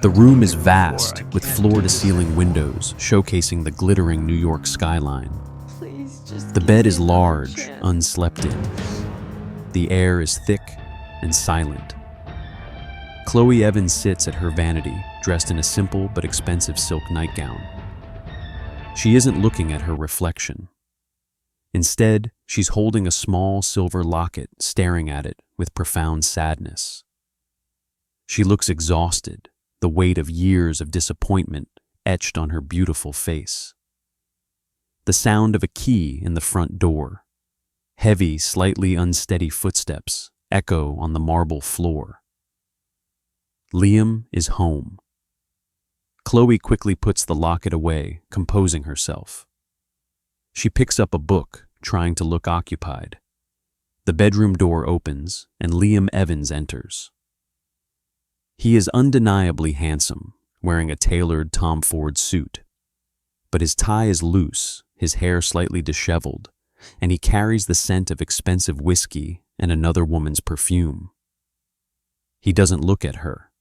The room is vast, with floor-to-ceiling windows showcasing the glittering New York skyline. Please just The give bed me is another large, chance. unslept in. The air is thick and silent. Chloe Evans sits at her vanity, dressed in a simple but expensive silk nightgown. She isn't looking at her reflection. Instead, she's holding a small silver locket, staring at it with profound sadness. She looks exhausted, the weight of years of disappointment etched on her beautiful face. The sound of a key in the front door, heavy, slightly unsteady footsteps, echo on the marble floor. Liam is home. Chloe quickly puts the locket away, composing herself. She picks up a book, trying to look occupied. The bedroom door opens, and Liam Evans enters. He is undeniably handsome, wearing a tailored Tom Ford suit. But his tie is loose, his hair slightly disheveled, and he carries the scent of expensive whiskey and another woman's perfume. He doesn't look at her.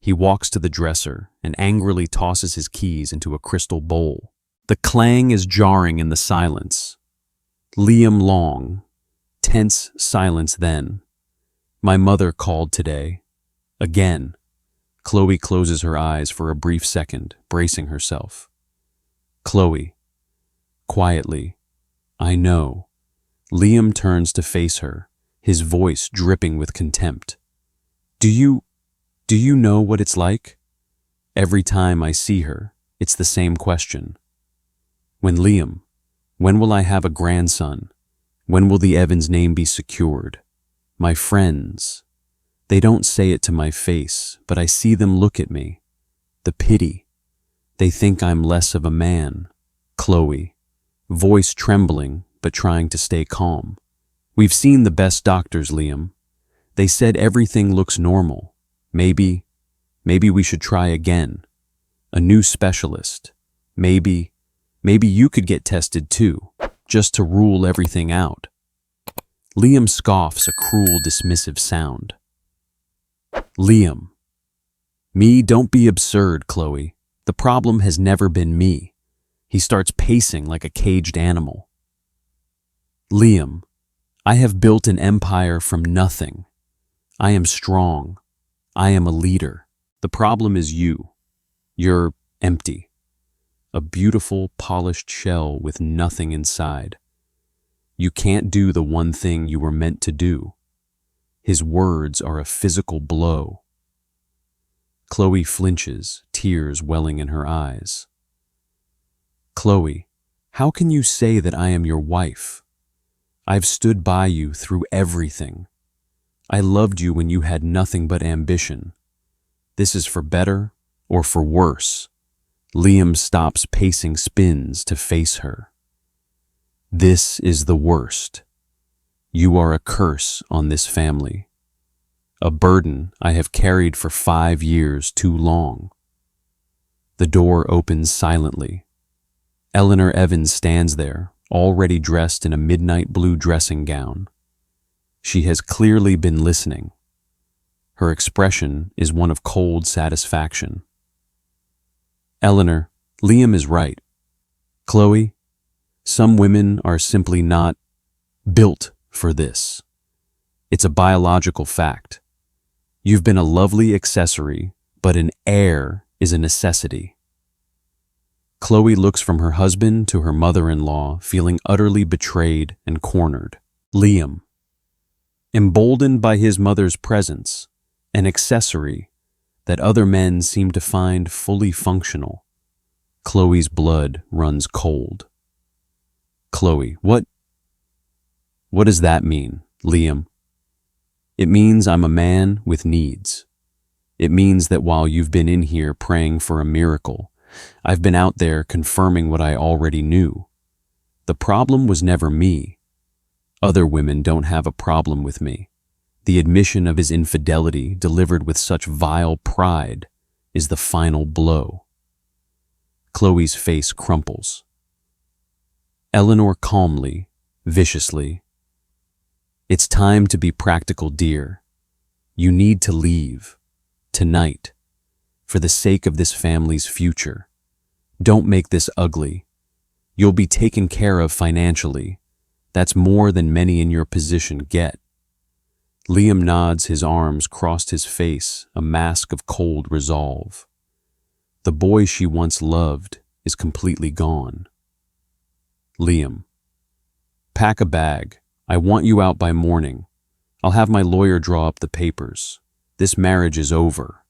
He walks to the dresser and angrily tosses his keys into a crystal bowl. The clang is jarring in the silence. Liam Long. Tense silence then. My mother called today. Again. Chloe closes her eyes for a brief second, bracing herself. Chloe. Quietly. I know. Liam turns to face her, his voice dripping with contempt. Do you know what it's like? Every time I see her, it's the same question. When will I have a grandson? When will the Evans name be secured? My friends. They don't say it to my face, but I see them look at me. The pity. They think I'm less of a man. Chloe. Voice trembling, but trying to stay calm. We've seen the best doctors, Liam. They said everything looks normal. Maybe we should try again. A new specialist. Maybe you could get tested too, just to rule everything out. Liam scoffs a cruel, dismissive sound. Liam. Me, don't be absurd, Chloe. The problem has never been me. He starts pacing like a caged animal. Liam. I have built an empire from nothing. I am strong. I am a leader. The problem is you. You're empty. A beautiful, polished shell with nothing inside. You can't do the one thing you were meant to do. His words are a physical blow. Chloe flinches, tears welling in her eyes. Chloe, how can you say that I am your wife? I've stood by you through everything. I loved you when you had nothing but ambition. This is for better or for worse. Liam stops pacing spins to face her. This is the worst. You are a curse on this family. A burden I have carried for 5 years too long. The door opens silently. Eleanor Evans stands there, already dressed in a midnight blue dressing gown. She has clearly been listening. Her expression is one of cold satisfaction. Eleanor, Liam is right. Chloe, some women are simply not built for this. It's a biological fact. You've been a lovely accessory, but an heir is a necessity. Chloe looks from her husband to her mother-in-law, feeling utterly betrayed and cornered. Liam. Emboldened by his mother's presence, an accessory that other men seem to find fully functional. Chloe's blood runs cold. Chloe, what does that mean, Liam? It means I'm a man with needs. It means that while you've been in here praying for a miracle, I've been out there confirming what I already knew. The problem was never me. Other women don't have a problem with me. The admission of his infidelity, delivered with such vile pride, is the final blow. Chloe's face crumples. Eleanor calmly, viciously. It's time to be practical, dear. You need to leave. Tonight. for the sake of this family's future. Don't make this ugly. You'll be taken care of financially. That's more than many in your position get." Liam nods, his arms crossed his face, a mask of cold resolve. The boy she once loved is completely gone. Liam: "Pack a bag. I want you out by morning. I'll have my lawyer draw up the papers. This marriage is over."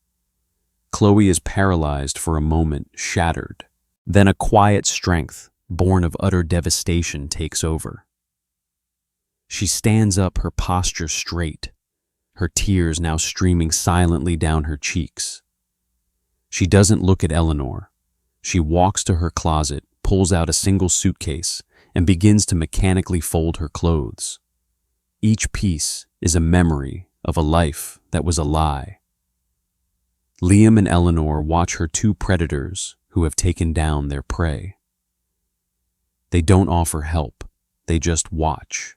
Chloe is paralyzed for a moment, shattered. Then a quiet strength, born of utter devastation, takes over. She stands up, her posture straight, her tears now streaming silently down her cheeks. She doesn't look at Eleanor. She walks to her closet, pulls out a single suitcase, and begins to mechanically fold her clothes. Each piece is a memory of a life that was a lie. Liam and Eleanor watch her two predators who have taken down their prey. They don't offer help, they just watch.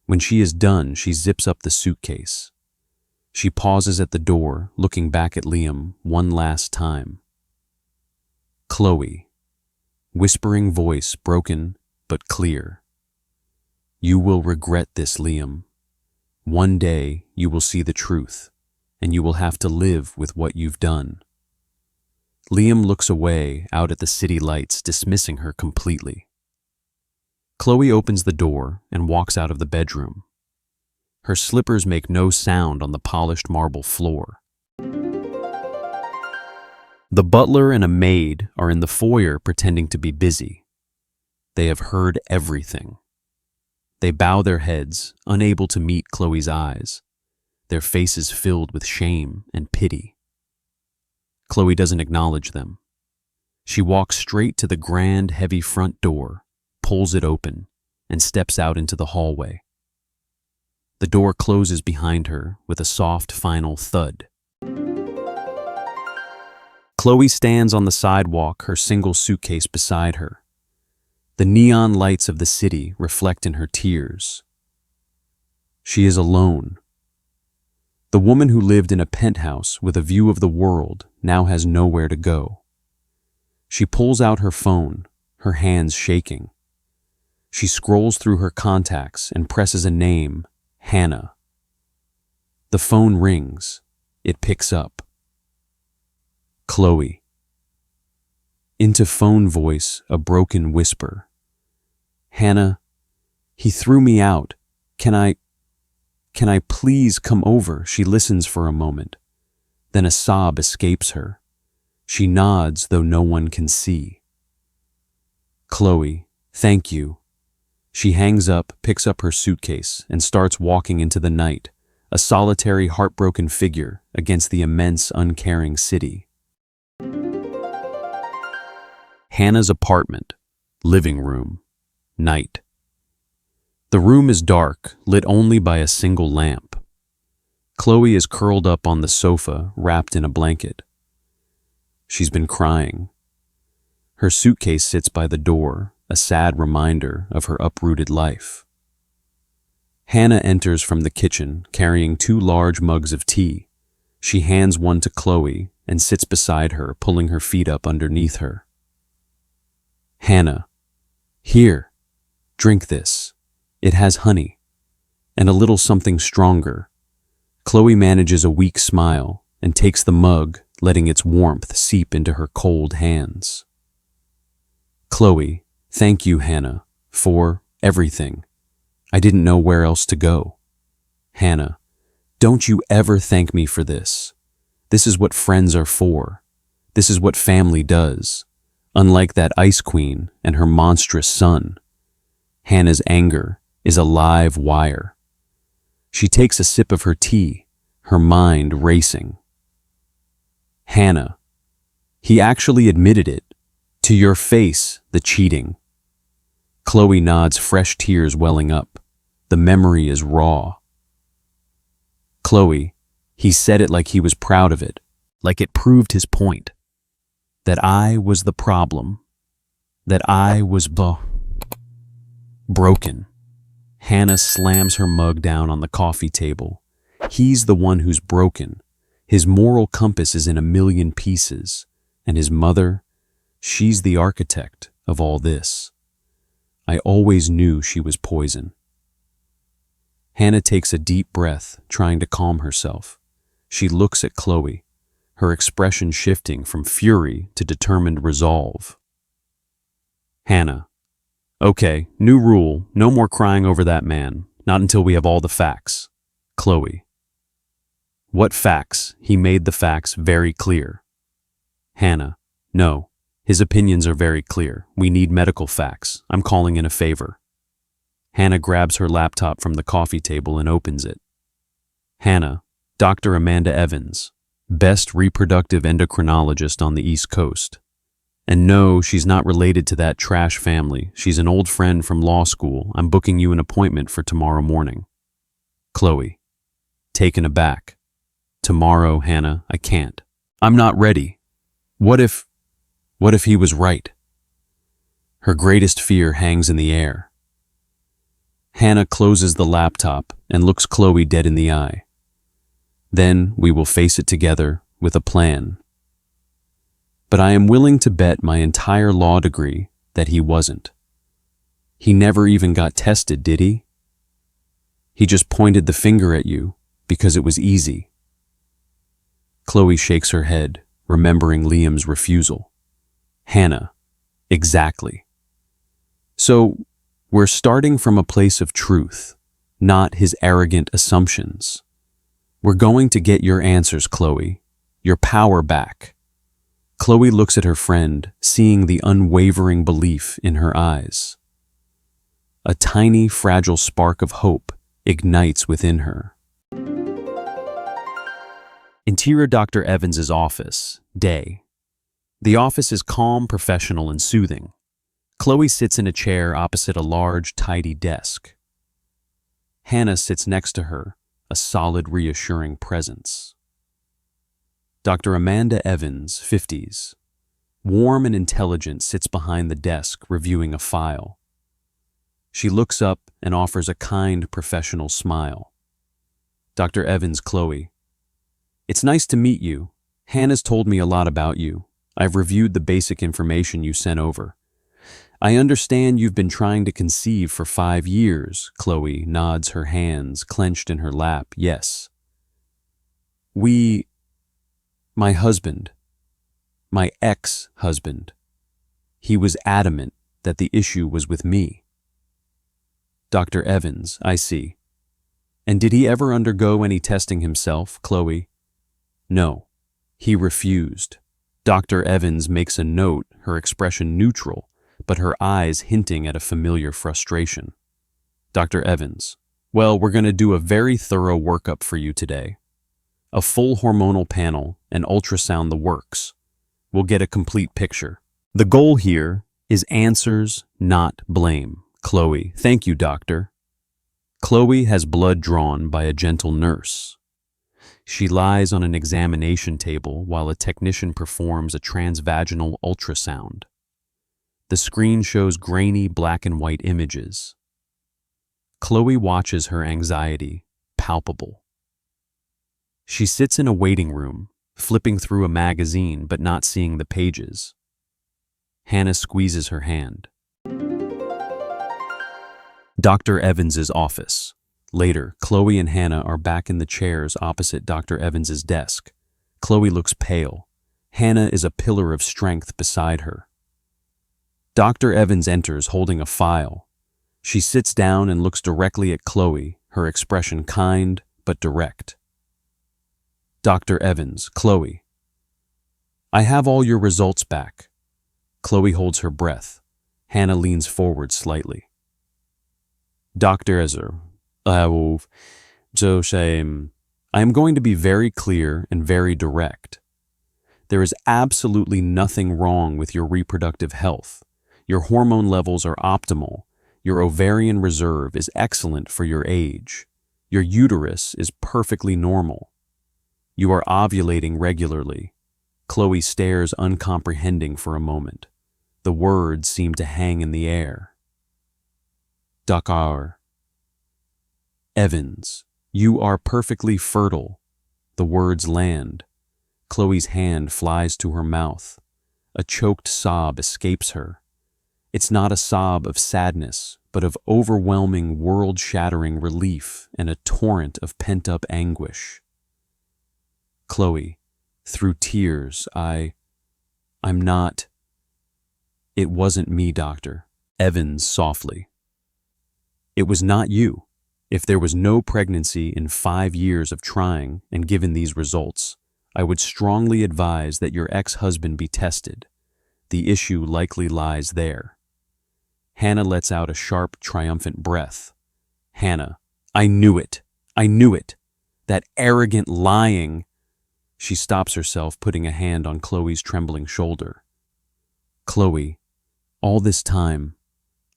When she is done, she zips up the suitcase. She pauses at the door, looking back at Liam one last time. Chloe, whispering voice broken but clear. "You will regret this, Liam. One day you will see the truth, and you will have to live with what you've done." Liam looks away, out at the city lights, dismissing her completely. Chloe opens the door and walks out of the bedroom. Her slippers make no sound on the polished marble floor. The butler and a maid are in the foyer pretending to be busy. They have heard everything. They bow their heads, unable to meet Chloe's eyes, their faces filled with shame and pity. Chloe doesn't acknowledge them. She walks straight to the grand, heavy front door, pulls it open, and steps out into the hallway. The door closes behind her with a soft, final thud. Chloe stands on the sidewalk, her single suitcase beside her. The neon lights of the city reflect in her tears. She is alone. The woman who lived in a penthouse with a view of the world now has nowhere to go. She pulls out her phone, her hands shaking. She scrolls through her contacts and presses a name, Hannah. The phone rings. It picks up. Chloe. Into phone voice, a broken whisper. "Hannah, he threw me out. Can I please come over?" She listens for a moment. Then a sob escapes her. She nods, though no one can see. "Chloe, thank you." She hangs up, picks up her suitcase, and starts walking into the night, a solitary, heartbroken figure against the immense, uncaring city. Hannah's apartment, living room, night. The room is dark, lit only by a single lamp. Chloe is curled up on the sofa, wrapped in a blanket. She's been crying. Her suitcase sits by the door, a sad reminder of her uprooted life. Hannah enters from the kitchen, carrying 2 large mugs of tea. She hands one to Chloe and sits beside her, pulling her feet up underneath her. "Hannah, here, drink this. It has honey, and a little something stronger." Chloe manages a weak smile and takes the mug, letting its warmth seep into her cold hands. "Chloe, thank you, Hannah, for everything. I didn't know where else to go." "Hannah, don't you ever thank me for this. This is what friends are for. This is what family does. Unlike that ice queen and her monstrous son, Hannah's anger is a live wire." She takes a sip of her tea, her mind racing. "Hannah, he actually admitted it. To your face, the cheating." Chloe nods, fresh tears welling up. The memory is raw. "Chloe, he said it like he was proud of it, like it proved his point. That I was the problem. That I was broken." Hannah slams her mug down on the coffee table. He's the one who's broken. His moral compass is in a million pieces, and his mother, she's the architect of all this. I always knew she was poison. Hannah takes a deep breath, trying to calm herself. She looks at Chloe, her expression shifting from fury to determined resolve. Hannah, okay, new rule, no more crying over that man, not until we have all the facts. Chloe. What facts? He made the facts very clear. Hannah, no, his opinions are very clear. We need medical facts. I'm calling in a favor. Hannah grabs her laptop from the coffee table and opens it. Hannah, Dr. Amanda Evans, best reproductive endocrinologist on the East Coast. And no, she's not related to that trash family. She's an old friend from law school. I'm booking you an appointment for tomorrow morning. Chloe, taken aback. Tomorrow, Hannah, I can't. I'm not ready. What if he was right? Her greatest fear hangs in the air. Hannah closes the laptop and looks Chloe dead in the eye. Then we will face it together with a plan. But I am willing to bet my entire law degree that he wasn't. He never even got tested, did he? He just pointed the finger at you because it was easy. Chloe shakes her head, remembering Liam's refusal. Hannah, exactly. So, we're starting from a place of truth, not his arrogant assumptions. We're going to get your answers, Chloe, your power back. Chloe looks at her friend, seeing the unwavering belief in her eyes. A tiny, fragile spark of hope ignites within her. Interior Dr. Evans's office, day. The office is calm, professional, and soothing. Chloe sits in a chair opposite a large, tidy desk. Hannah sits next to her, a solid, reassuring presence. Dr. Amanda Evans, 50s, warm and intelligent, sits behind the desk reviewing a file. She looks up and offers a kind, professional smile. Dr. Evans, Chloe, it's nice to meet you. Hannah's told me a lot about you. I've reviewed the basic information you sent over. I understand you've been trying to conceive for 5 years. Chloe nods, her hands clenched in her lap. Yes. My husband, my ex-husband, he was adamant that the issue was with me. Dr. Evans, I see. And did he ever undergo any testing himself, Chloe? No, he refused. Dr. Evans makes a note, her expression neutral, but her eyes hinting at a familiar frustration. Dr. Evans, well, we're going to do a very thorough workup for you today. A full hormonal panel, an ultrasound, the works. We'll get a complete picture. The goal here is answers, not blame. Chloe, thank you, doctor. Chloe has blood drawn by a gentle nurse. She lies on an examination table while a technician performs a transvaginal ultrasound. The screen shows grainy black and white images. Chloe watches, her anxiety palpable. She sits in a waiting room, flipping through a magazine but not seeing the pages. Hannah squeezes her hand. Dr. Evans's office. Later, Chloe and Hannah are back in the chairs opposite Dr. Evans's desk. Chloe looks pale. Hannah is a pillar of strength beside her. Dr. Evans enters holding a file. She sits down and looks directly at Chloe, her expression kind but direct. Dr. Evans, Chloe. I have all your results back. Chloe holds her breath. Hannah leans forward slightly. Dr. Ezer, I am going to be very clear and very direct. There is absolutely nothing wrong with your reproductive health. Your hormone levels are optimal. Your ovarian reserve is excellent for your age. Your uterus is perfectly normal. You are ovulating regularly. Chloe stares uncomprehending for a moment. The words seem to hang in the air. Dr. Evans, you are perfectly fertile. The words land. Chloe's hand flies to her mouth. A choked sob escapes her. It's not a sob of sadness, but of overwhelming, world-shattering relief and a torrent of pent-up anguish. Chloe, through tears, I'm not. It wasn't me, doctor. Evans softly. It was not you. If there was no pregnancy in 5 years of trying and given these results, I would strongly advise that your ex-husband be tested. The issue likely lies there. Hannah lets out a sharp, triumphant breath. Hannah, I knew it. I knew it. That arrogant lying. She stops herself, putting a hand on Chloe's trembling shoulder. Chloe, all this time,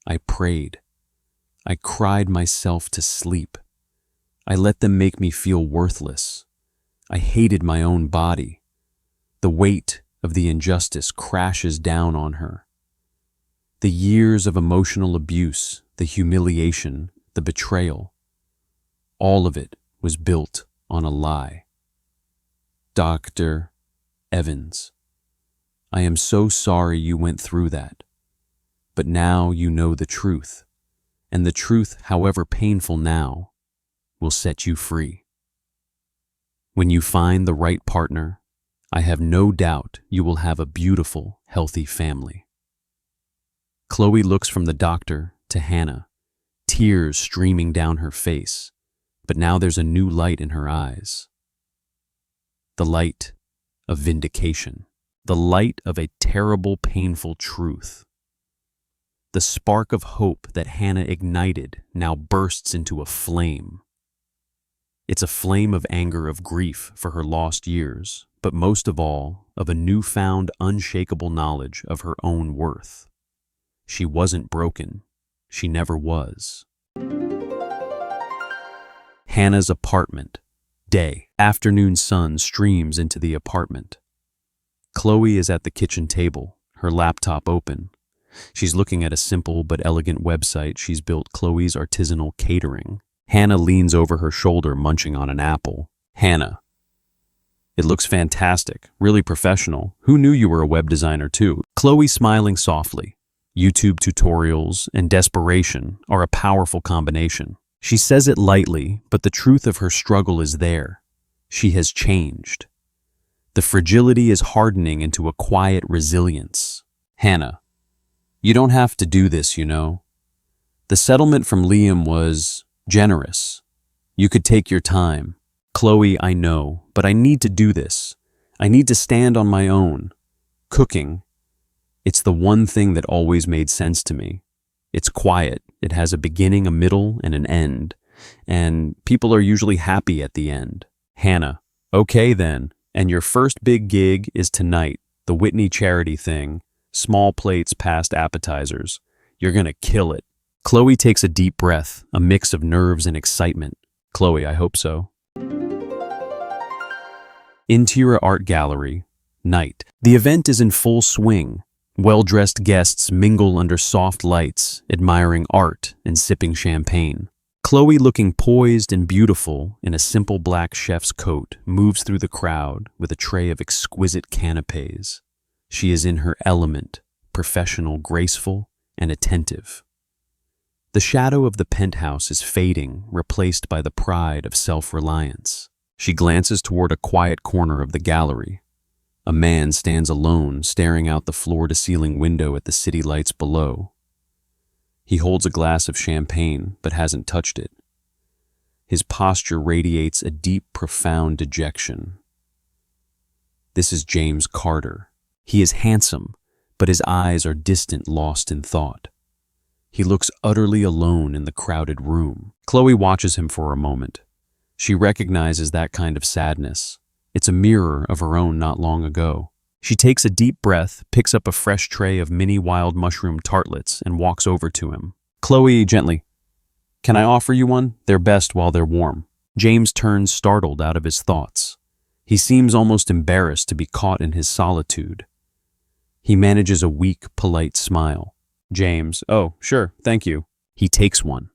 I prayed. I cried myself to sleep. I let them make me feel worthless. I hated my own body. The weight of the injustice crashes down on her. The years of emotional abuse, the humiliation, the betrayal, all of it was built on a lie. Dr. Evans, I am so sorry you went through that. But now you know the truth, and the truth, however painful now, will set you free. When you find the right partner, I have no doubt you will have a beautiful, healthy family. Chloe looks from the doctor to Hannah, tears streaming down her face, but now there's a new light in her eyes. The light of vindication, the light of a terrible, painful truth. The spark of hope that Hannah ignited now bursts into a flame. It's a flame of anger, of grief for her lost years, but most of all, of a newfound, unshakable knowledge of her own worth. She wasn't broken. She never was. Hannah's apartment. Day. Afternoon sun streams into the apartment. Chloe is at the kitchen table, her laptop open. She's looking at a simple but elegant website she's built, Chloe's Artisanal Catering. Hannah leans over her shoulder, munching on an apple. Hannah. It looks fantastic, really professional. Who knew you were a web designer too? Chloe smiling softly. YouTube tutorials and desperation are a powerful combination. She says it lightly, but the truth of her struggle is there. She has changed. The fragility is hardening into a quiet resilience. Hannah, you don't have to do this, you know. The settlement from Liam was generous. You could take your time. Chloe, I know, but I need to do this. I need to stand on my own. Cooking. It's the one thing that always made sense to me. It's quiet. It has a beginning, a middle, and an end. And people are usually happy at the end. Hannah, okay then. And your first big gig is tonight, the Whitney charity thing. Small plates past appetizers. You're gonna kill it. Chloe takes a deep breath, a mix of nerves and excitement. Chloe, I hope so. Interior Art Gallery. Night. The event is in full swing. Well-dressed guests mingle under soft lights, admiring art and sipping champagne. Chloe, looking poised and beautiful in a simple black chef's coat, moves through the crowd with a tray of exquisite canapés. She is in her element, professional, graceful, and attentive. The shadow of the penthouse is fading, replaced by the pride of self-reliance. She glances toward a quiet corner of the gallery. A man stands alone, staring out the floor-to-ceiling window at the city lights below. He holds a glass of champagne, but hasn't touched it. His posture radiates a deep, profound dejection. This is James Carter. He is handsome, but his eyes are distant, lost in thought. He looks utterly alone in the crowded room. Chloe watches him for a moment. She recognizes that kind of sadness. It's a mirror of her own not long ago. She takes a deep breath, picks up a fresh tray of mini wild mushroom tartlets, and walks over to him. Chloe, gently. Can I offer you one? They're best while they're warm. James turns startled out of his thoughts. He seems almost embarrassed to be caught in his solitude. He manages a weak, polite smile. James, oh, sure, thank you. He takes one.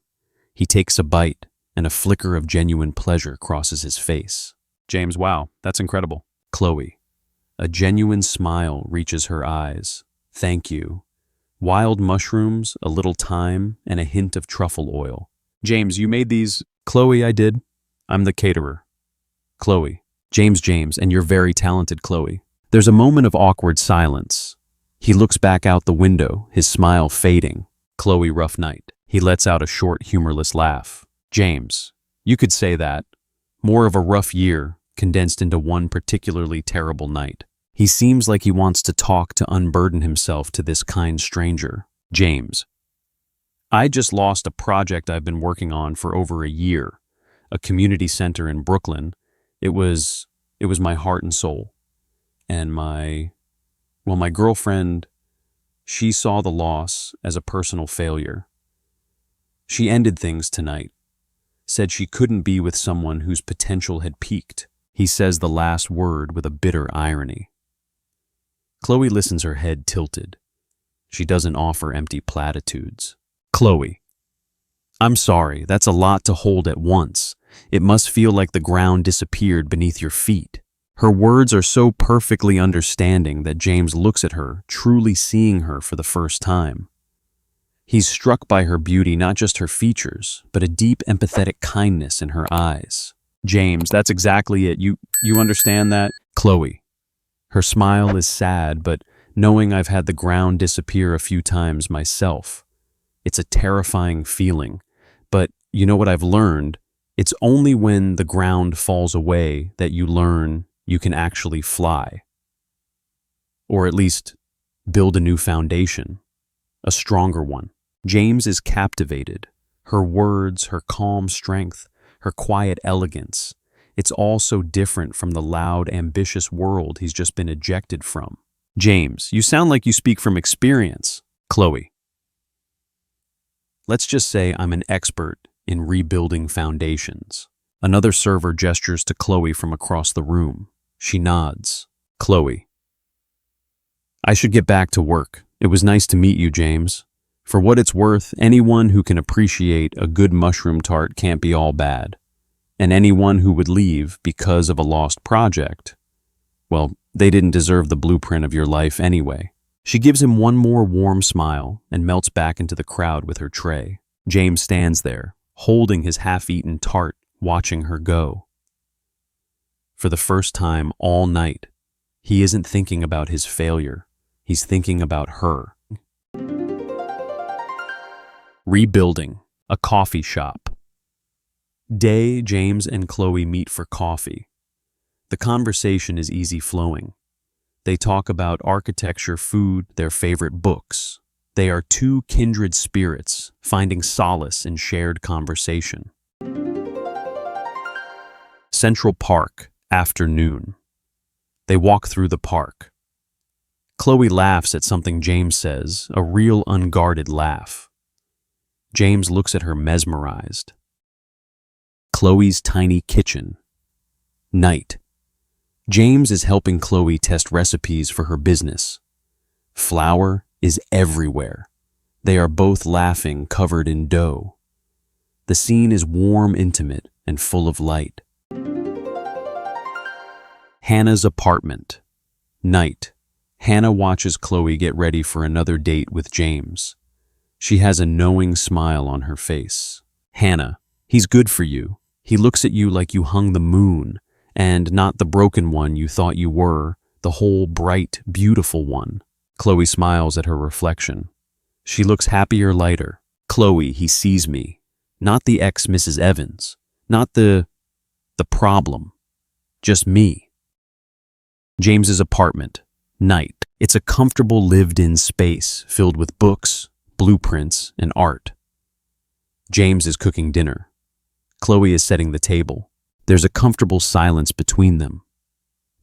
He takes a bite, and a flicker of genuine pleasure crosses his face. James, wow, that's incredible. Chloe. A genuine smile reaches her eyes. Thank you. Wild mushrooms, a little thyme, and a hint of truffle oil. James, you made these? Chloe, I did. I'm the caterer. Chloe. James, and you're very talented, Chloe. There's a moment of awkward silence. He looks back out the window, his smile fading. Chloe, rough night. He lets out a short, humorless laugh. James, you could say that. More of a rough year, condensed into one particularly terrible night. He seems like he wants to talk to unburden himself to this kind stranger. James. I just lost a project I've been working on for over a year. A community center in Brooklyn. It was my heart and soul. And my girlfriend, she saw the loss as a personal failure. She ended things tonight. Said she couldn't be with someone whose potential had peaked. He says the last word with a bitter irony. Chloe listens, her head tilted. She doesn't offer empty platitudes. Chloe. I'm sorry, that's a lot to hold at once. It must feel like the ground disappeared beneath your feet. Her words are so perfectly understanding that James looks at her, truly seeing her for the first time. He's struck by her beauty, not just her features, but a deep, empathetic kindness in her eyes. James, that's exactly it. You understand that? Chloe. Her smile is sad, but knowing I've had the ground disappear a few times myself. It's a terrifying feeling. But you know what I've learned? It's only when the ground falls away that you learn you can actually fly. Or at least build a new foundation, a stronger one. James is captivated. Her words, her calm strength, her quiet elegance. It's all so different from the loud, ambitious world he's just been ejected from. James, you sound like you speak from experience. Chloe. Let's just say I'm an expert in rebuilding foundations. Another server gestures to Chloe from across the room. She nods. Chloe. I should get back to work. It was nice to meet you, James. For what it's worth, anyone who can appreciate a good mushroom tart can't be all bad. And anyone who would leave because of a lost project, well, they didn't deserve the blueprint of your life anyway. She gives him one more warm smile and melts back into the crowd with her tray. James stands there, holding his half-eaten tart, watching her go. For the first time all night, he isn't thinking about his failure. He's thinking about her. Rebuilding, a coffee shop. Day, James and Chloe meet for coffee. The conversation is easy-flowing. They talk about architecture, food, their favorite books. They are two kindred spirits, finding solace in shared conversation. Central Park, afternoon. They walk through the park. Chloe laughs at something James says, a real unguarded laugh. James looks at her mesmerized. Chloe's tiny kitchen. Night. James is helping Chloe test recipes for her business. Flour is everywhere. They are both laughing, covered in dough. The scene is warm, intimate, and full of light. Hannah's apartment. Night. Hannah watches Chloe get ready for another date with James. She has a knowing smile on her face. Hannah, he's good for you. He looks at you like you hung the moon, and not the broken one you thought you were, the whole bright, beautiful one. Chloe smiles at her reflection. She looks happier, lighter. Chloe, he sees me. Not the ex-Mrs. Evans. Not the problem. Just me. James's apartment. Night. It's a comfortable lived-in space filled with books, blueprints, and art. James is cooking dinner. Chloe is setting the table. There's a comfortable silence between them.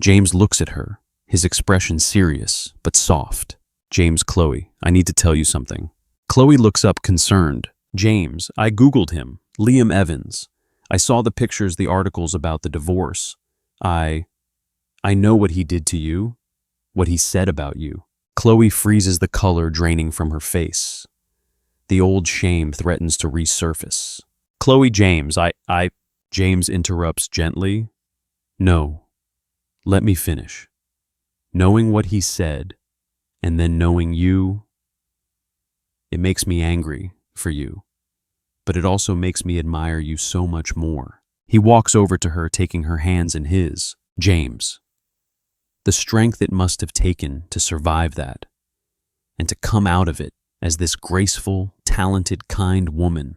James looks at her, his expression serious but soft. James, Chloe, I need to tell you something. Chloe looks up concerned. James, I Googled him, Liam Evans. I saw the pictures, the articles about the divorce. I know what he did to you, what he said about you. Chloe freezes, the color draining from her face. The old shame threatens to resurface. Chloe, James, James interrupts gently. No, let me finish. Knowing what he said, and then knowing you, it makes me angry for you, but it also makes me admire you so much more. He walks over to her, taking her hands in his. James, the strength it must have taken to survive that, and to come out of it as this graceful, talented, kind woman.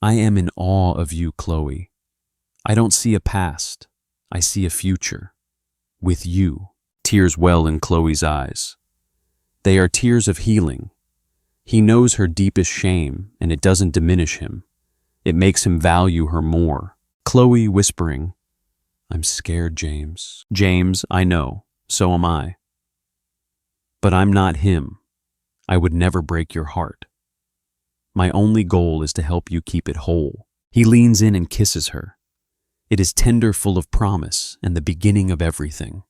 I am in awe of you, Chloe. I don't see a past. I see a future. With you. Tears well in Chloe's eyes. They are tears of healing. He knows her deepest shame, and it doesn't diminish him. It makes him value her more. Chloe whispering, I'm scared, James. James, I know. So am I. But I'm not him. I would never break your heart. My only goal is to help you keep it whole. He leans in and kisses her. It is tender, full of promise, and the beginning of everything.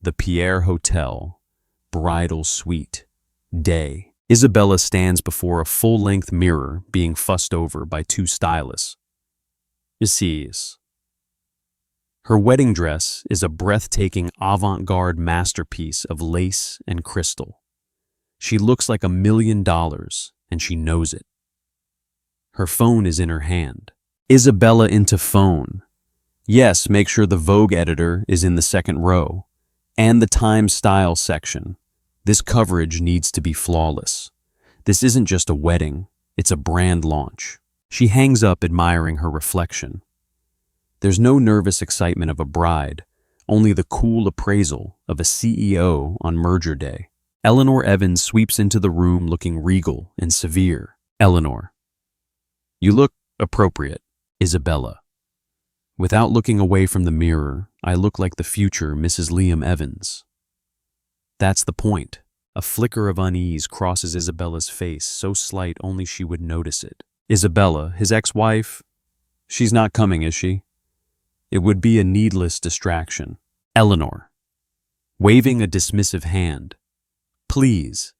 The Pierre Hotel, bridal suite, day. Isabella stands before a full-length mirror being fussed over by two stylists. Her wedding dress is a breathtaking avant-garde masterpiece of lace and crystal. She looks like $1 million, and she knows it. Her phone is in her hand. Isabella into phone. Yes, make sure the Vogue editor is in the second row, and the Time Style section. This coverage needs to be flawless. This isn't just a wedding, it's a brand launch. She hangs up, admiring her reflection. There's no nervous excitement of a bride, only the cool appraisal of a CEO on merger day. Eleanor Evans sweeps into the room looking regal and severe. Eleanor. You look appropriate. Isabella. Without looking away from the mirror, I look like the future Mrs. Liam Evans. That's the point. A flicker of unease crosses Isabella's face, so slight only she would notice it. Isabella, his ex-wife, she's not coming, is she? It would be a needless distraction. Eleanor, waving a dismissive hand. Please.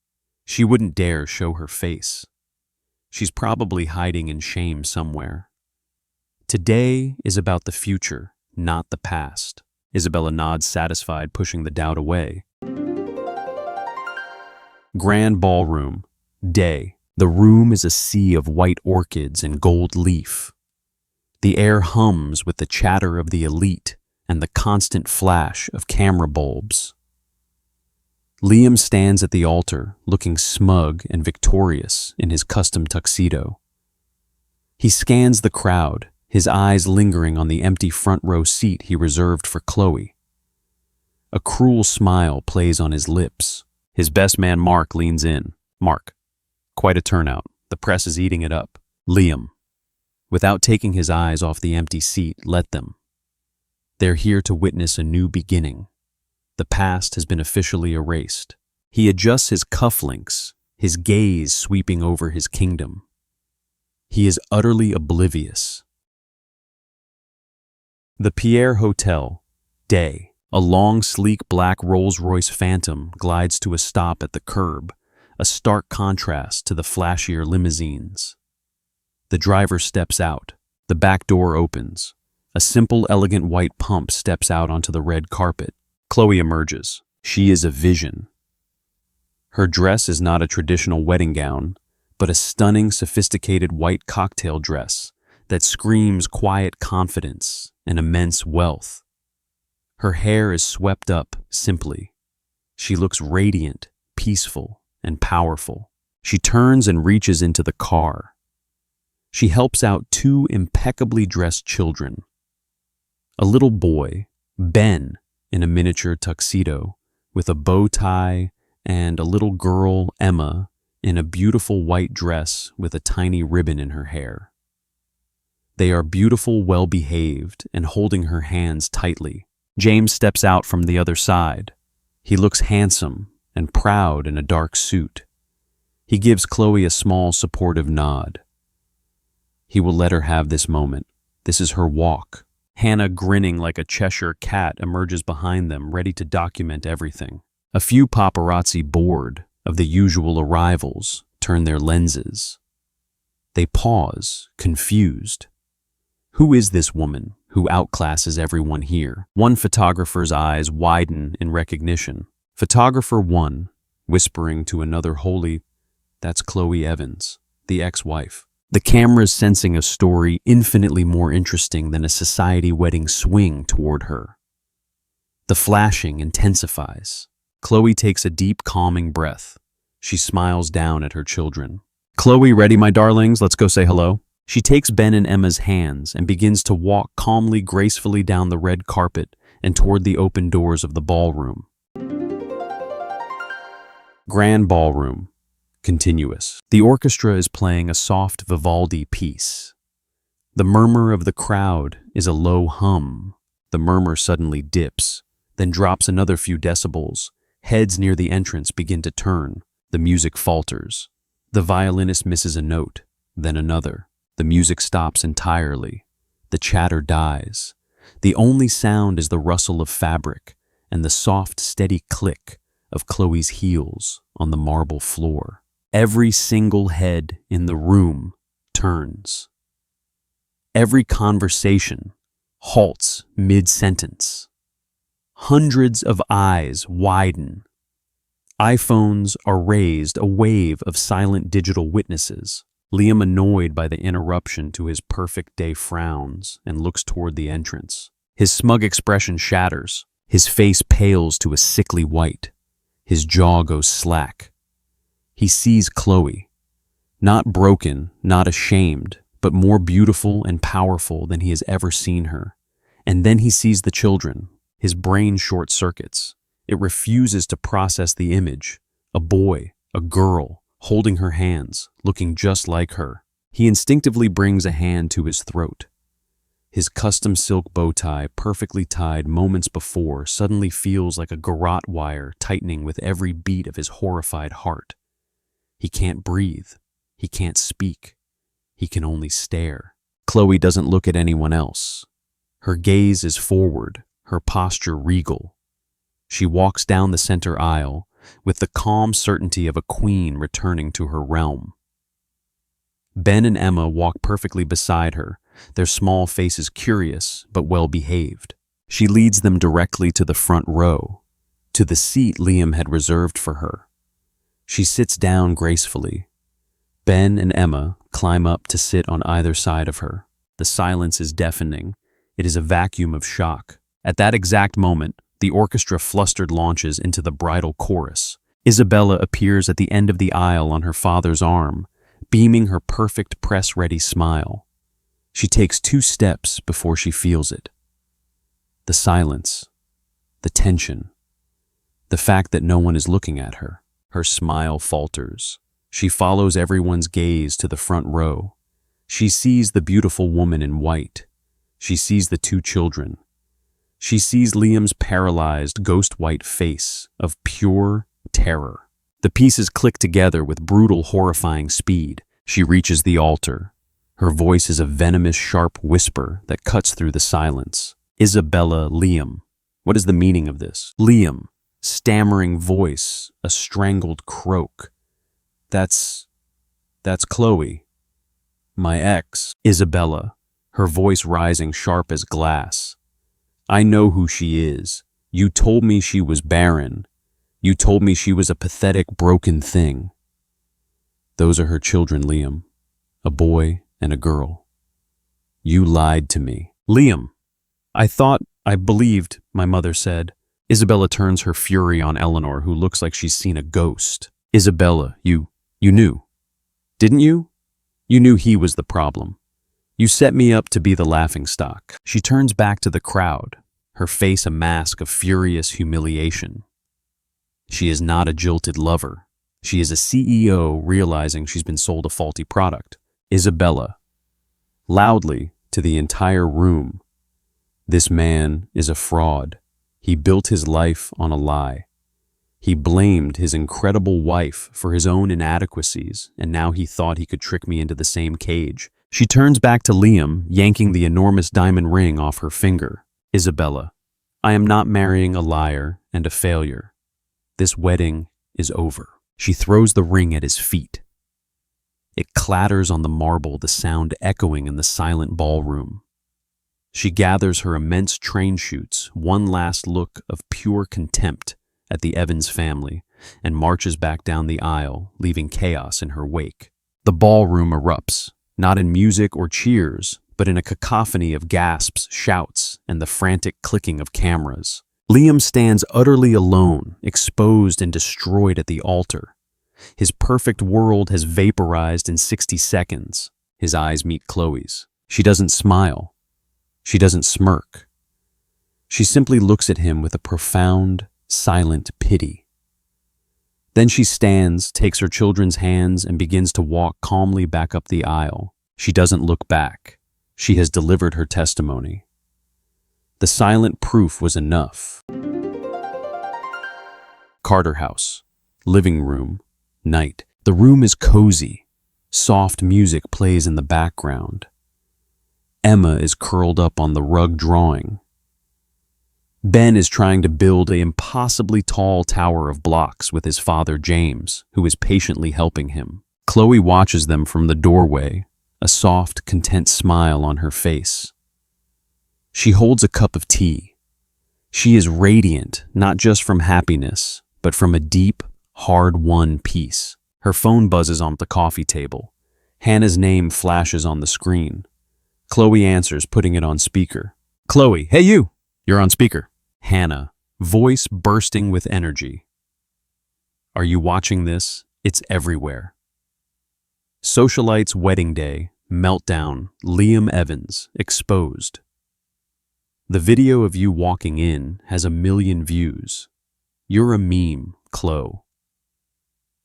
She wouldn't dare show her face. She's probably hiding in shame somewhere. Today is about the future, not the past. Isabella nods, satisfied, pushing the doubt away. Grand ballroom. Day. The room is a sea of white orchids and gold leaf. The air hums with the chatter of the elite and the constant flash of camera bulbs. Liam stands at the altar, looking smug and victorious in his custom tuxedo. He scans the crowd, his eyes lingering on the empty front row seat he reserved for Chloe. A cruel smile plays on his lips. His best man Mark leans in. Mark. Quite a turnout. The press is eating it up. Liam. Without taking his eyes off the empty seat, let them. They're here to witness a new beginning. The past has been officially erased. He adjusts his cufflinks, his gaze sweeping over his kingdom. He is utterly oblivious. The Pierre Hotel. Day. A long, sleek black Rolls-Royce Phantom glides to a stop at the curb, a stark contrast to the flashier limousines. The driver steps out. The back door opens. A simple, elegant white pump steps out onto the red carpet. Chloe emerges. She is a vision. Her dress is not a traditional wedding gown, but a stunning, sophisticated white cocktail dress that screams quiet confidence and immense wealth. Her hair is swept up simply. She looks radiant, peaceful, and powerful. She turns and reaches into the car. She helps out two impeccably dressed children. A little boy, Ben, in a miniature tuxedo, with a bow tie, and a little girl, Emma, in a beautiful white dress with a tiny ribbon in her hair. They are beautiful, well-behaved, and holding her hands tightly. James steps out from the other side. He looks handsome and proud in a dark suit. He gives Chloe a small, supportive nod. He will let her have this moment. This is her walk. Hannah, grinning like a Cheshire cat, emerges behind them, ready to document everything. A few paparazzi, bored of the usual arrivals, turn their lenses. They pause, confused. Who is this woman who who outclasses everyone here. One photographer's eyes widen in recognition. Photographer 1, whispering to another wholly, "That's Chloe Evans, the ex-wife." The camera's sensing a story infinitely more interesting than a society wedding swing toward her. The flashing intensifies. Chloe takes a deep, calming breath. She smiles down at her children. "Chloe, ready, my darlings? Let's go say hello." She takes Ben and Emma's hands and begins to walk calmly, gracefully down the red carpet and toward the open doors of the ballroom. Grand ballroom. Continuous. The orchestra is playing a soft Vivaldi piece. The murmur of the crowd is a low hum. The murmur suddenly dips, then drops another few decibels. Heads near the entrance begin to turn. The music falters. The violinist misses a note, then another. The music stops entirely. The chatter dies. The only sound is the rustle of fabric and the soft, steady click of Chloe's heels on the marble floor. Every single head in the room turns. Every conversation halts mid-sentence. Hundreds of eyes widen. iPhones are raised, a wave of silent digital witnesses. Liam, annoyed by the interruption to his perfect day, frowns and looks toward the entrance. His smug expression shatters. His face pales to a sickly white. His jaw goes slack. He sees Chloe, not broken, not ashamed, but more beautiful and powerful than he has ever seen her. And then he sees the children. His brain short circuits. It refuses to process the image. A boy, a girl, holding her hands, looking just like her. He instinctively brings a hand to his throat. His custom silk bow tie, perfectly tied moments before, suddenly feels like a garrote wire tightening with every beat of his horrified heart. He can't breathe. He can't speak. He can only stare. Chloe doesn't look at anyone else. Her gaze is forward, her posture regal. She walks down the center aisle with the calm certainty of a queen returning to her realm. Ben and Emma walk perfectly beside her, their small faces curious but well-behaved. She leads them directly to the front row, to the seat Liam had reserved for her. She sits down gracefully. Ben and Emma climb up to sit on either side of her. The silence is deafening. It is a vacuum of shock. At that exact moment, the orchestra flustered launches into the bridal chorus. Isabella appears at the end of the aisle on her father's arm, beaming her perfect press-ready smile. She takes 2 steps before she feels it. The silence, the tension, the fact that no one is looking at her. Her smile falters. She follows everyone's gaze to the front row. She sees the beautiful woman in white. She sees the 2 children. She sees Liam's paralyzed, ghost-white face of pure terror. The pieces click together with brutal, horrifying speed. She reaches the altar. Her voice is a venomous, sharp whisper that cuts through the silence. "Isabella, Liam." What is the meaning of this? Liam, stammering voice, a strangled croak. That's Chloe. My ex. Isabella, her voice rising sharp as glass. "I know who she is. You told me she was barren. You told me she was a pathetic, broken thing." "Those are her children, Liam. A boy and a girl. You lied to me." "Liam, I believed," my mother said. Isabella turns her fury on Eleanor, who looks like she's seen a ghost. "Isabella, you knew, didn't you? You knew he was the problem. You set me up to be the laughingstock." She turns back to the crowd, her face a mask of furious humiliation. She is not a jilted lover. She is a CEO realizing she's been sold a faulty product. "Isabella," loudly to the entire room, "this man is a fraud. He built his life on a lie. He blamed his incredible wife for his own inadequacies, and now he thought he could trick me into the same cage." She turns back to Liam, yanking the enormous diamond ring off her finger. "Isabella, I am not marrying a liar and a failure. This wedding is over." She throws the ring at his feet. It clatters on the marble, the sound echoing in the silent ballroom. She gathers her immense train chutes, one last look of pure contempt at the Evans family, and marches back down the aisle, leaving chaos in her wake. The ballroom erupts, not in music or cheers, but in a cacophony of gasps, shouts, and the frantic clicking of cameras. Liam stands utterly alone, exposed and destroyed at the altar. His perfect world has vaporized in 60 seconds. His eyes meet Chloe's. She doesn't smile. She doesn't smirk. She simply looks at him with a profound, silent pity. Then she stands, takes her children's hands, and begins to walk calmly back up the aisle. She doesn't look back. She has delivered her testimony. The silent proof was enough. Carter House. Living room. Night. The room is cozy. Soft music plays in the background. Emma is curled up on the rug drawing. Ben is trying to build an impossibly tall tower of blocks with his father James, who is patiently helping him. Chloe watches them from the doorway, a soft, content smile on her face. She holds a cup of tea. She is radiant, not just from happiness, but from a deep, hard-won peace. Her phone buzzes on the coffee table. Hannah's name flashes on the screen. Chloe answers, putting it on speaker. Chloe, hey you! You're on speaker. Hannah, voice bursting with energy. Are you watching this? It's everywhere. Socialite's wedding day, meltdown, Liam Evans, exposed. The video of you walking in has 1 million views. You're a meme, Chloe.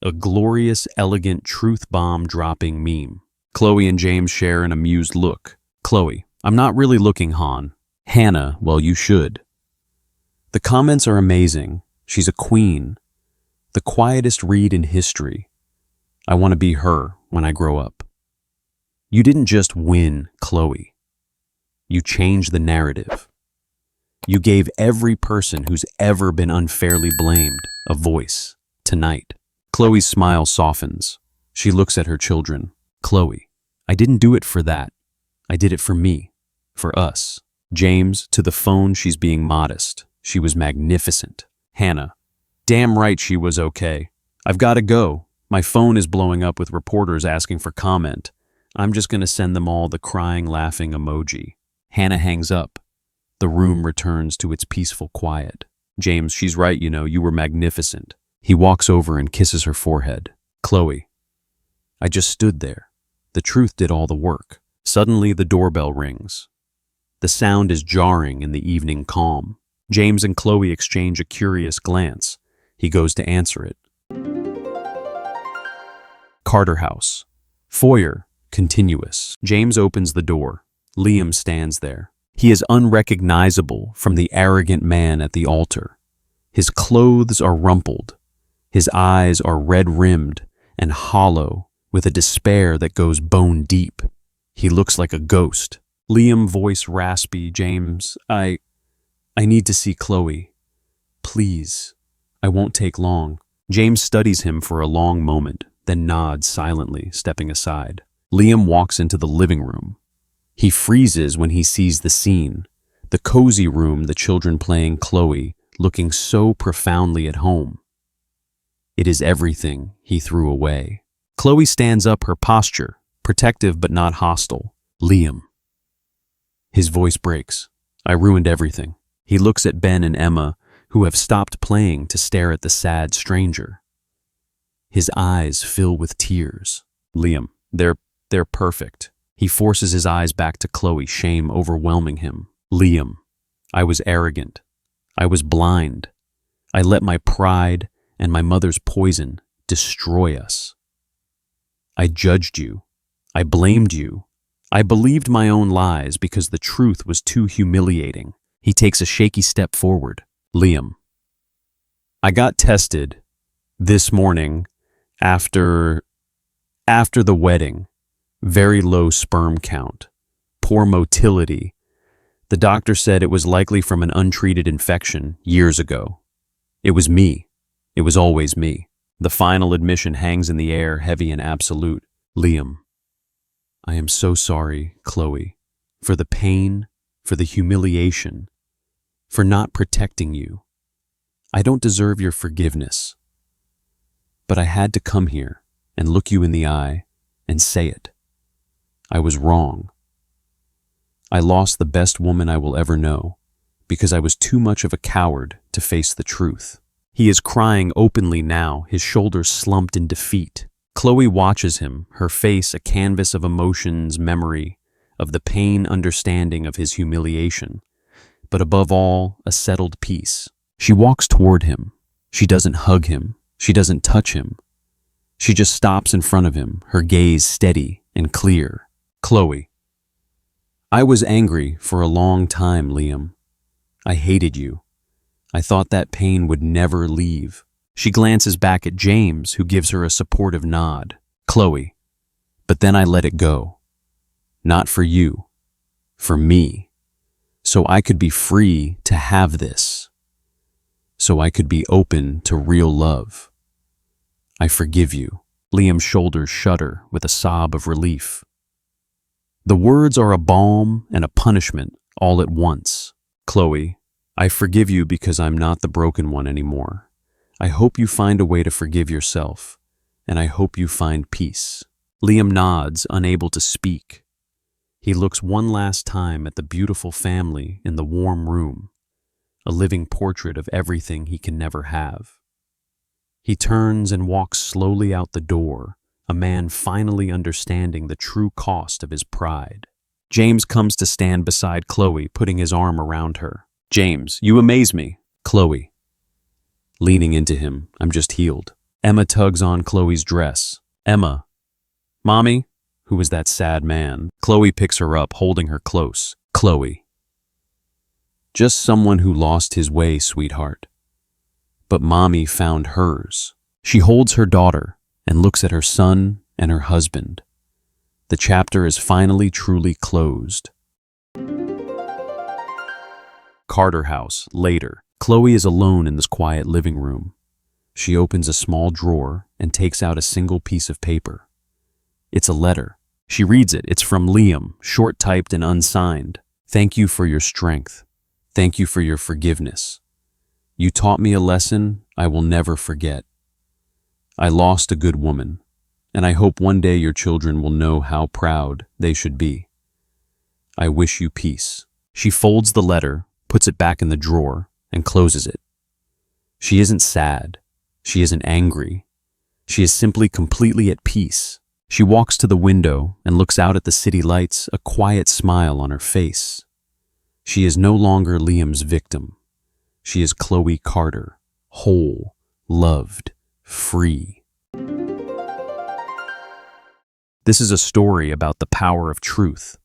A glorious, elegant, truth bomb dropping meme. Chloe and James share an amused look. Chloe, I'm not really looking, Han. Hannah, well, you should. The comments are amazing. She's a queen. The quietest read in history. I want to be her when I grow up. You didn't just win, Chloe. You changed the narrative. You gave every person who's ever been unfairly blamed a voice tonight. Chloe's smile softens. She looks at her children. Chloe, I didn't do it for that. I did it for me, for us. James, to the phone, she's being modest. She was magnificent. Hannah, damn right she was okay. I've got to go. My phone is blowing up with reporters asking for comment. I'm just going to send them all the crying, laughing emoji. Hannah hangs up. The room returns to its peaceful quiet. James, she's right, you were magnificent. He walks over and kisses her forehead. Chloe, I just stood there. The truth did all the work. Suddenly, the doorbell rings. The sound is jarring in the evening calm. James and Chloe exchange a curious glance. He goes to answer it. Carter House. Foyer, continuous. James opens the door. Liam stands there. He is unrecognizable from the arrogant man at the altar. His clothes are rumpled. His eyes are red-rimmed and hollow with a despair that goes bone deep. He looks like a ghost. Liam, voice raspy. James, I need to see Chloe. Please. I won't take long. James studies him for a long moment, then nods silently, stepping aside. Liam walks into the living room. He freezes when he sees the scene. The cozy room, the children playing Chloe, looking so profoundly at home. It is everything he threw away. Chloe stands up, her posture, protective but not hostile. Liam. His voice breaks. I ruined everything. He looks at Ben and Emma, who have stopped playing to stare at the sad stranger. His eyes fill with tears. Liam, they're perfect. He forces his eyes back to Chloe, shame overwhelming him. Liam, I was arrogant. I was blind. I let my pride and my mother's poison destroy us. I judged you. I blamed you. I believed my own lies because the truth was too humiliating. He takes a shaky step forward. Liam, I got tested this morning after the wedding. Very low sperm count, poor motility. The doctor said it was likely from an untreated infection years ago. It was me. It was always me. The final admission hangs in the air, heavy and absolute. Liam, I am so sorry, Chloe, for the pain for the humiliation, for not protecting you. I don't deserve your forgiveness. But I had to come here and look you in the eye and say it. I was wrong. I lost the best woman I will ever know because I was too much of a coward to face the truth. He is crying openly now, his shoulders slumped in defeat. Chloe watches him, her face a canvas of emotions, memory, of the pain understanding of his humiliation, but above all, a settled peace. She walks toward him. She doesn't hug him. She doesn't touch him. She just stops in front of him, her gaze steady and clear. Chloe. I was angry for a long time, Liam. I hated you. I thought that pain would never leave. She glances back at James, who gives her a supportive nod. Chloe. But then I let it go. Not for you. For me. So I could be free to have this. So I could be open to real love. I forgive you. Liam's shoulders shudder with a sob of relief. The words are a balm and a punishment all at once. Chloe, I forgive you because I'm not the broken one anymore. I hope you find a way to forgive yourself, and I hope you find peace. Liam nods, unable to speak. He looks one last time at the beautiful family in the warm room, a living portrait of everything he can never have. He turns and walks slowly out the door, a man finally understanding the true cost of his pride. James comes to stand beside Chloe, putting his arm around her. James, you amaze me. Chloe. Leaning into him, I'm just healed. Emma tugs on Chloe's dress. Emma. Mommy? Who is that sad man? Chloe picks her up, holding her close. Chloe. Just someone who lost his way, sweetheart. But Mommy found hers. She holds her daughter and looks at her son and her husband. The chapter is finally truly closed. Carter House, later. Chloe is alone in this quiet living room. She opens a small drawer and takes out a single piece of paper. It's a letter. She reads it. It's from Liam, short-typed and unsigned. Thank you for your strength. Thank you for your forgiveness. You taught me a lesson I will never forget. I lost a good woman, and I hope one day your children will know how proud they should be. I wish you peace. She folds the letter, puts it back in the drawer, and closes it. She isn't sad. She isn't angry. She is simply completely at peace. She walks to the window and looks out at the city lights, a quiet smile on her face. She is no longer Liam's victim. She is Chloe Carter, whole, loved, free. This is a story about the power of truth,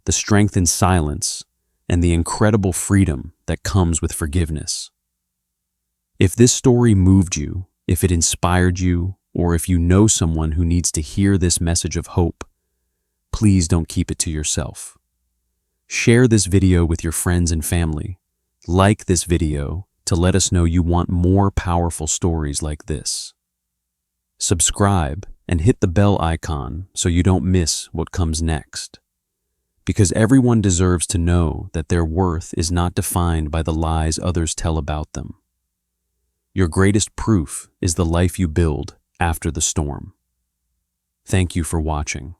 the strength in silence, and the incredible freedom that comes with forgiveness. If this story moved you, if it inspired you, or if you know someone who needs to hear this message of hope, please don't keep it to yourself. Share this video with your friends and family. Like this video to let us know you want more powerful stories like this. Subscribe and hit the bell icon so you don't miss what comes next. Because everyone deserves to know that their worth is not defined by the lies others tell about them. Your greatest proof is the life you build after the storm. Thank you for watching.